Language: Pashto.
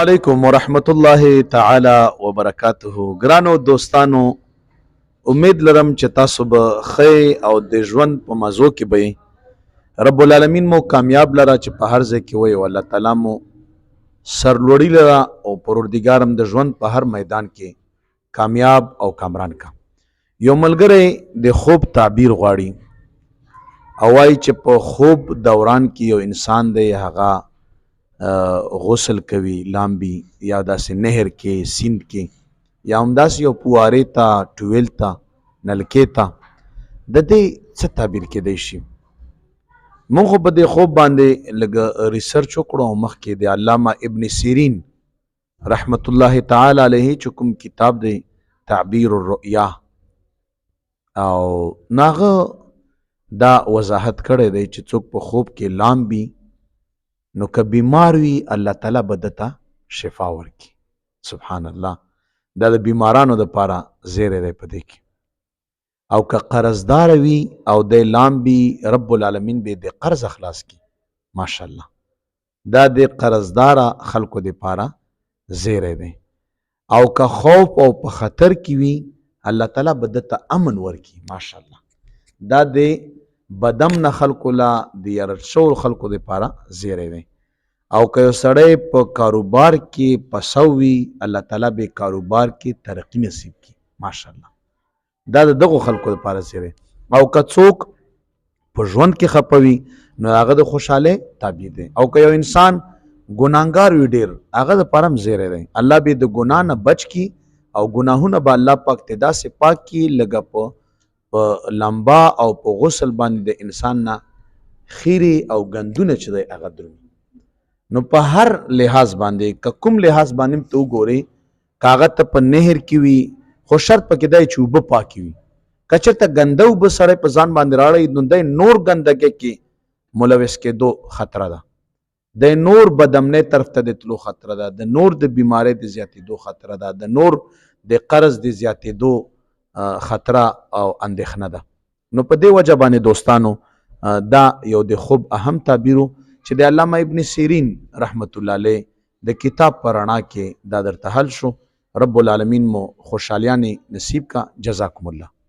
علیکم ورحمت الله تعالی وبرکاته. ګرانو دوستانو، امید لرم چې تاسو به ښه او د ژوند په مزو کې به رب العالمین مو کامیاب لره چې په هر ځای کې وي او الله تعالی مو سرلوړي لره او پروردګارم د ژوند په هر میدان کې کامیاب او کامران کا. یو ملګری د خوب تعبیر غواړي او وایي چې په خوب دوران کې یو انسان دی، هغه غسل کوي، لامبي یا داسې نهر کې، سیند کې، یا همداسې یو پوارې ته، ټویل ته، نلکې ته. د دې څه تعبیر کېدی شي؟ موږ خو په دې خوب باندې لږ ریسرچ وکړو او مخکې د علامه ابن سیرین رحمت الله تعالی علیه چې کوم کتاب دی تعبیر الرؤیا، او ناغه دا وضاحت کړی دی چې څوک په خوب کې لامبي نو که بیمار وي الله تعالی به دته شفا ورکړي. سبحان الله، دا د بیمارانو دپاره زیری دی په دې کې. او که قرضدار وي او دی لامبي، رب العالمین به د قرض خلاص کړي. ماشاءالله، دا د قرضداره خلکو دپاره زیری دی. او که خوف او په خطر کې وي الله تعالی به دته امن ورکړي. ماشاءالله، دا د بدم نه خلکو لا د یرل شوو خلکو دپاره زیری دی. او که یو سړی په کاروبار کې پسو وي الله تعالی به کاروبار کې ترقی نصیب کړي. ماشاءالله، دا د دغو خلکو دپاره زیری. او که څوک په ژوند کې خفه وي نو هغه د خوشحالۍ تعبیر دی. او که یو انسان ګناهګار وي ډېر، هغه دپاره هم زیری دی. الله به د ګناه نه بچ کړي او ګناهونه به الله پاک ته داسې پاک کړي لکه په لمبا او په غسل باندې د انسان نه خیرې او ګندونه چې دی هغه درومي. نو په هر لحاظ باندې که کوم لحاظ باندې ته وګورې، که هغه ته په نهر کې وي خو شرط پکې دی چې اوبه پاکې وي. که چېرته ګنده اوبه سړی په ځان باندې راړی نو دی نور ګندګۍ کې ملوث کېدو خطره ده، دی نور بدامنۍ طرف ته د تلو خطره ده، د نور د بیمارۍ د زیاتېدو خطره ده، د نور د قرض د زیاتېدو خطره او اندېښنه ده. نو په دې وجه باندې دوستانو دا یو د خوب اهم تعبیرو چې د علامه ابن سیرین رحمت الله علیه د کتاب په رڼا کې دا درته حل شو. رب العالمین مو خوشحالیانې نصیب کا. جزاکم الله.